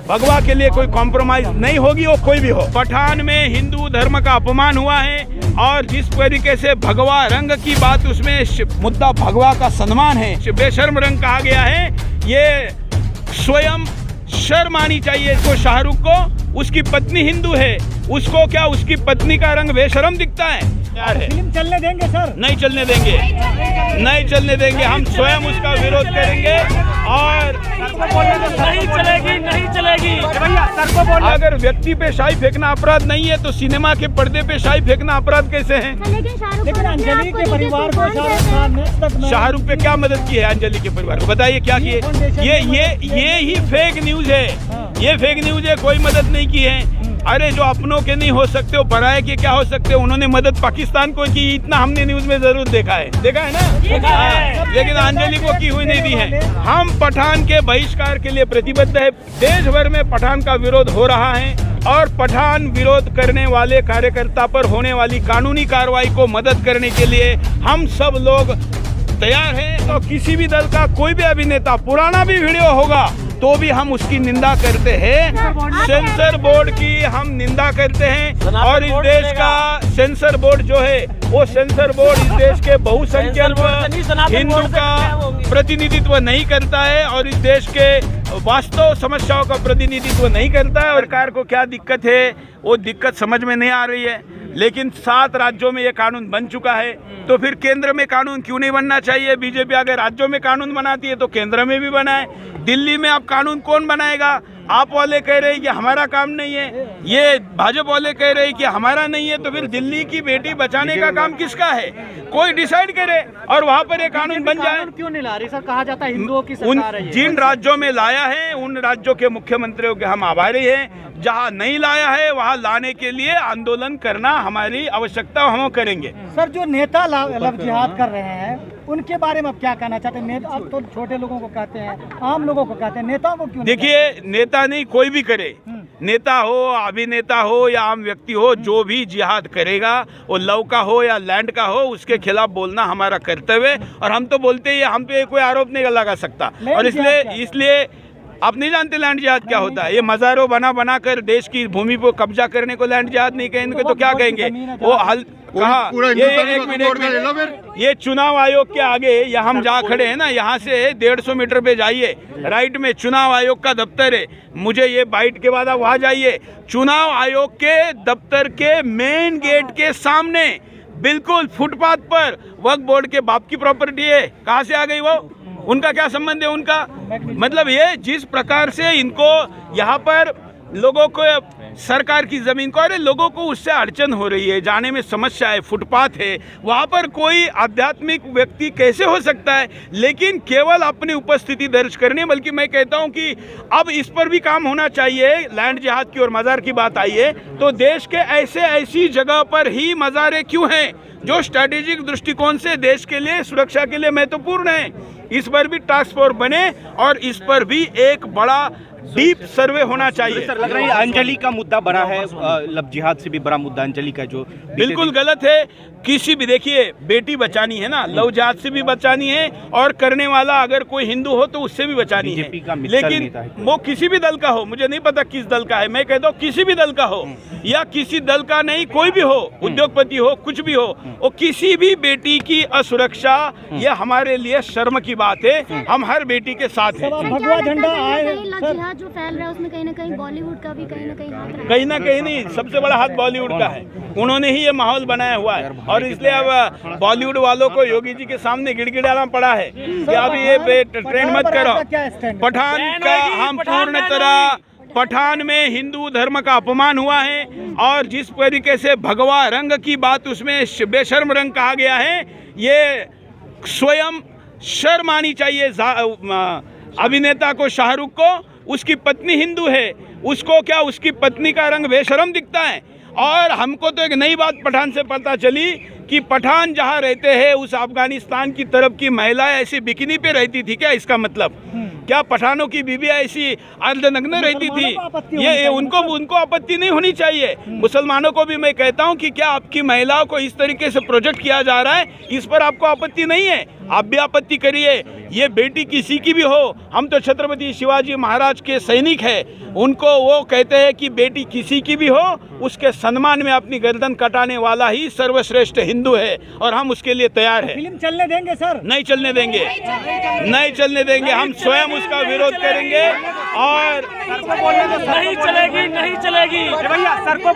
भगवा के लिए कोई कॉम्प्रोमाइज नहीं होगी, वो कोई भी हो। पठान में हिंदू धर्म का अपमान हुआ है और जिस तरीके से भगवा रंग की बात, उसमें मुद्दा भगवा का सम्मान है, बेशर्म रंग कहा गया है। ये स्वयं शर्म आनी चाहिए इसको, शाहरुख को। उसकी पत्नी हिंदू है, उसको क्या उसकी पत्नी का रंग बेशर्म दिखता है? फिल्म चलने देंगे सर? नहीं चलने देंगे, नहीं चलने देंगे। हम स्वयं उसका विरोध करेंगे और नहीं चलेगी, नहीं चलेगी। अगर व्यक्ति पे शाही फेंकना अपराध नहीं है तो सिनेमा के पर्दे पे शाही फेंकना अपराध कैसे है? लेकिन अंजलि के परिवार को शाहरुख पे क्या मदद की है अंजलि के परिवार को? बताइए क्या किए? ये ही फेक न्यूज है, ये फेक न्यूज है। कोई मदद नहीं की है। अरे जो अपनों के नहीं हो सकते वो पराये के क्या हो सकते? उन्होंने मदद पाकिस्तान को की, इतना हमने न्यूज में जरूर देखा है ना, देखा है। लेकिन अंजलि को की हुई नहीं दी है। हम पठान के बहिष्कार के लिए प्रतिबद्ध है। देश भर में पठान का विरोध हो रहा है और पठान विरोध करने वाले कार्यकर्ता पर होने वाली कानूनी कार्रवाई को मदद करने के लिए हम सब लोग तैयार हैं। तो किसी भी दल का कोई भी अभिनेता पुराना भी वीडियो होगा तो भी हम उसकी निंदा करते हैं। सेंसर बोर्ड की हम निंदा करते हैं और इस देश का सेंसर बोर्ड जो है वो सेंसर बोर्ड इस देश के बहुसंख्यक हिंदू का प्रतिनिधित्व नहीं करता है और इस देश के वास्तव समस्याओं का प्रतिनिधित्व नहीं करता है। और सरकार को क्या दिक्कत है वो दिक्कत समझ में नहीं आ रही है। लेकिन 7 राज्यों में ये कानून बन चुका है तो फिर केंद्र में कानून क्यों नहीं बनना चाहिए? बीजेपी अगर राज्यों में कानून बनाती है तो केंद्र में भी बनाए। दिल्ली में अब कानून कौन बनाएगा? आप वाले कह रहे हैं कि हमारा काम नहीं है, ये भाजपा वाले कह रहे हैं कि हमारा नहीं है, तो फिर दिल्ली की बेटी बचाने का काम किसका है? कोई डिसाइड करे और वहाँ पर ये कानून बन जाए। क्यों नहीं ला रही सर? कहा जाता है हिंदुओं की सरकार है। जिन राज्यों में लाया है उन राज्यों के मुख्यमंत्रियों के हम आभारी हैं। जहाँ नहीं लाया है वहाँ लाने के लिए आंदोलन करना हमारी आवश्यकता, हम करेंगे। सर जो नेता लव जिहाद कर रहे हैं उनके बारे में आप क्या कहना चाहते हैं? अब तो छोटे लोगों को कहते हैं, आम लोगों को कहते हैं, नेताओं को क्यों? देखिए, नेता नहीं कोई भी करे, नेता हो, अभिनेता हो या आम व्यक्ति हो, जो भी जिहाद करेगा वो लव का हो या लैंड का हो, उसके खिलाफ बोलना हमारा कर्तव्य है। और हम तो बोलते ही, हम पे कोई आरोप नहीं लगा सकता। और इसलिए आप नहीं जानते लैंड जिहाद क्या होता है? ये मज़ारों बना कर देश की भूमि को कब्जा करने को लैंड जिहाद नहीं कहेंगे तो क्या कहेंगे? वो हल कहा। एक मिनट, ये चुनाव आयोग के आगे यहाँ हम जा खड़े हैं ना, यहाँ से 150 मीटर पे जाइए, राइट में चुनाव आयोग का दफ्तर है। मुझे ये बाइट के बाद आप वहाँ जाइए, चुनाव आयोग के दफ्तर के मेन गेट के सामने बिल्कुल फुटपाथ पर वक्फ बोर्ड के बाप की प्रॉपर्टी है। कहाँ से आ गई वो? उनका क्या संबंध है? उनका मतलब ये जिस प्रकार से इनको यहाँ पर लोगों को सरकार की जमीन को, अरे लोगों को उससे अड़चन हो रही है, जाने में समस्या है, फुटपाथ है, वहाँ पर कोई आध्यात्मिक व्यक्ति कैसे हो सकता है? लेकिन केवल अपनी उपस्थिति दर्ज करने, बल्कि मैं कहता हूँ कि अब इस पर भी काम होना चाहिए। लैंड जिहाद की और मज़ार की बात आई है तो देश के ऐसी जगह पर ही मज़ारें क्यों हैं जो स्ट्रैटेजिक दृष्टिकोण से देश के लिए, सुरक्षा के लिए महत्वपूर्ण है? इस पर भी टास्क फोर्स बने और इस पर भी एक बड़ा डीप सर्वे होना चाहिए। सर लग रहा है अंजलि का मुद्दा बड़ा है, लव जिहाद से भी बड़ा मुद्दा अंजलि का, जो बिल्कुल गलत है। किसी भी, देखिए, बेटी बचानी है ना, लव जिहाद से भी बचानी है और करने वाला अगर कोई हिंदू हो तो उससे भी बचानी है। लेकिन वो किसी भी दल का हो, मुझे नहीं पता किस दल का है, मैं कहता हूँ किसी भी दल का हो या किसी दल का नहीं, कोई भी हो, उद्योगपति हो, कुछ भी हो, वो किसी भी बेटी की असुरक्षा ये हमारे लिए शर्म की बात है। हम हर बेटी के साथ हैं। भगवा झंडा आए जो फैल रहा है उसमें कहीं ना कहीं बॉलीवुड का भी कहीं ना कहीं हाथ, कहीं ना कहीं नहीं, सबसे बड़ा हाथ बॉलीवुड का है। उन्होंने ही ये माहौल बनाया हुआ है और इसलिए अब बॉलीवुड वालों को योगी जी के सामने गिड़गिड़ाना पड़ा है कि अब ये ट्रेंड मत करो। पठान का हम पूर्ण तरह, पठान में हिंदू धर्म का अपमान हुआ है और जिस तरीके से भगवा रंग की बात, उसमें बेशर्म रंग कहा गया है, ये स्वयं शर्म आनी चाहिए अभिनेता को, शाहरुख को। उसकी पत्नी हिंदू है, उसको क्या उसकी पत्नी का रंग बेशर्म दिखता है? और हमको तो एक नई बात पठान से पता चली कि पठान जहाँ रहते हैं उस अफगानिस्तान की तरफ की महिलाएं ऐसी बिकिनी पे रहती थी क्या? इसका मतलब क्या पठानों की बीबी ऐसी अर्धनग्न रहती थी? ये उनको आपत्ति नहीं होनी चाहिए। मुसलमानों को भी मैं कहता हूँ कि क्या आपकी महिलाओं को इस तरीके से प्रोजेक्ट किया जा रहा है, इस पर आपको आपत्ति नहीं है? आप भी आपत्ति करिए। ये बेटी किसी की भी हो, हम तो छत्रपति शिवाजी महाराज के सैनिक हैं। उनको वो कहते हैं कि बेटी किसी की भी हो, उसके सम्मान में अपनी गर्दन कटाने वाला ही सर्वश्रेष्ठ हिंदू है, और हम उसके लिए तैयार हैं। फिल्म चलने देंगे सर? नहीं चलने देंगे, नहीं चलने देंगे। हम स्वयं उसका विरोध करेंगे और नहीं चलेगी, नहीं चलेगी भैया। सर को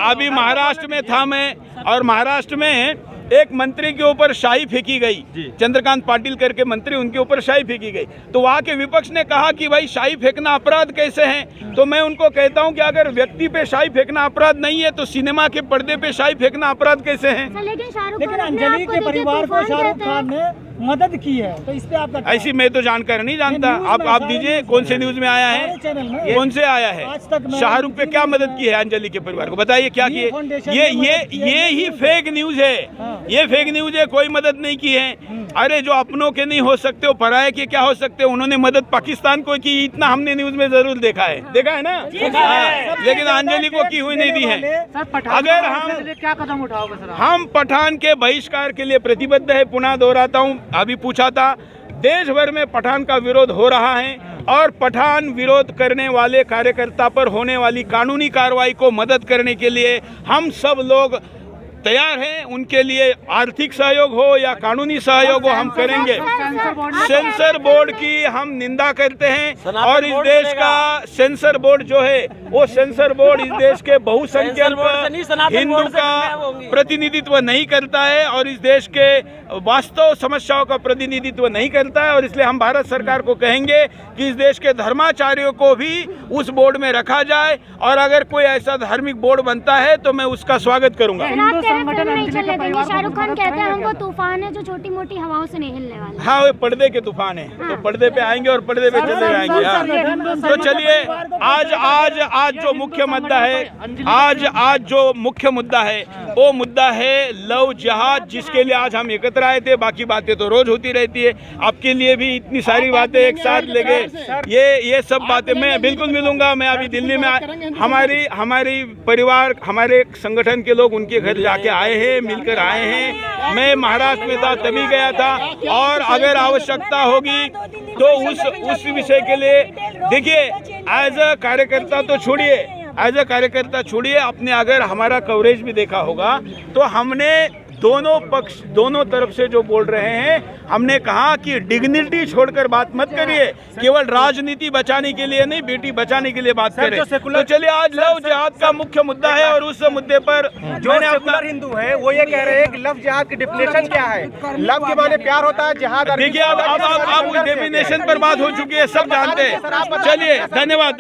अभी महाराष्ट्र में था मैं, और महाराष्ट्र में एक मंत्री के ऊपर शाही फेंकी गई, चंद्रकांत पाटिल करके मंत्री, उनके ऊपर शाही फेंकी गई। तो वहाँ के विपक्ष ने कहा कि भाई शाही फेंकना अपराध कैसे है? तो मैं उनको कहता हूँ कि अगर व्यक्ति पे शाही फेंकना अपराध नहीं है तो सिनेमा के पर्दे पे शाही फेंकना अपराध कैसे है? लेकिन अंजलि के परिवार को शाहरुख खान ने मदद की है, तो इस पे आपका ऐसी मैं तो जानकारी नहीं जानता। आप दीजिए कौन से न्यूज में आया है, कौन से आया है? शाहरुख पे क्या मदद की है अंजलि के परिवार को? बताइए क्या किए? ये ही फेक न्यूज है, ये फेक न्यूज है। कोई मदद नहीं की है। अरे जो अपनों के नहीं हो सकते वो पराये के क्या हो सकते? उन्होंने मदद पाकिस्तान को की, इतना हमने न्यूज में जरूर देखा है ना। लेकिन अंजलि को की हुई नहीं दी है। अगर क्या कदम उठाओगे सर? हम पठान के बहिष्कार के लिए प्रतिबद्ध है। पुनः दोहराता हूँ, अभी पूछा था, देश भर में पठान का विरोध हो रहा है, और पठान विरोध करने वाले कार्यकर्ता पर होने वाली कानूनी कार्रवाई को मदद करने के लिए हम सब लोग तैयार हैं। उनके लिए आर्थिक सहयोग हो या कानूनी सहयोग हो, हम करेंगे। सेंसर बोर्ड की हम निंदा करते हैं, और इस देश का सेंसर बोर्ड जो है, वो सेंसर बोर्ड इस देश के बहुसंख्यक हिंदू का प्रतिनिधित्व नहीं करता है, और इस देश के वास्तव समस्याओं का प्रतिनिधित्व नहीं करता है। और इसलिए हम भारत सरकार को कहेंगे कि इस देश के धर्माचार्यों को भी उस बोर्ड में रखा जाए, और अगर कोई ऐसा धार्मिक बोर्ड बनता है तो मैं उसका स्वागत करूंगा। नहीं चलने देंगे। शाहरुख खान कहते हैं हमको तूफान है जो छोटी मोटी हवाओं से नहीं हिलने वाला। हाँ, वो पर्दे के तूफान है, तो पर्दे पे आएंगे और पर्दे पे चले जाएंगे। हाँ। तो चलिए, आज जो मुख्य मुद्दा है, आज जो मुख्य मुद्दा है, वो मुद्दा है लव जिहाद, जिसके लिए आज हम एकत्र आए थे। बाकी बातें तो रोज होती रहती है। आपके लिए भी इतनी सारी बातें एक साथ लेंगे, ये सब बातें मैं बिल्कुल मिलूंगा। मैं अभी दिल्ली में हमारी परिवार, हमारे संगठन के लोग उनके घर जाके आए हैं, मिलकर आए हैं। मैं महाराष्ट्र में था, तभी गया था, और अगर आवश्यकता होगी तो उस विषय के लिए देखिए, एज अ कार्यकर्ता तो छोड़िए, अपने अगर हमारा कवरेज भी देखा होगा तो हमने दोनों तरफ से जो बोल रहे हैं, हमने कहा कि डिग्निटी छोड़कर बात मत करिए, केवल राजनीति बचाने के लिए नहीं, बेटी बचाने के लिए बात करें। तो चलिए, आज लव जिहाद का मुख्य मुद्दा है, और उस मुद्दे पर जो सेकुलर हिंदू है वो ये कह रहे हैं कि लव जिहाद की डिफिनेशन क्या है? लव के माने प्यार होता है, जिहाद। देखिए, अब उस डेफिनेशन पर बात हो चुकी है, सब जानते हैं। चलिए, धन्यवाद।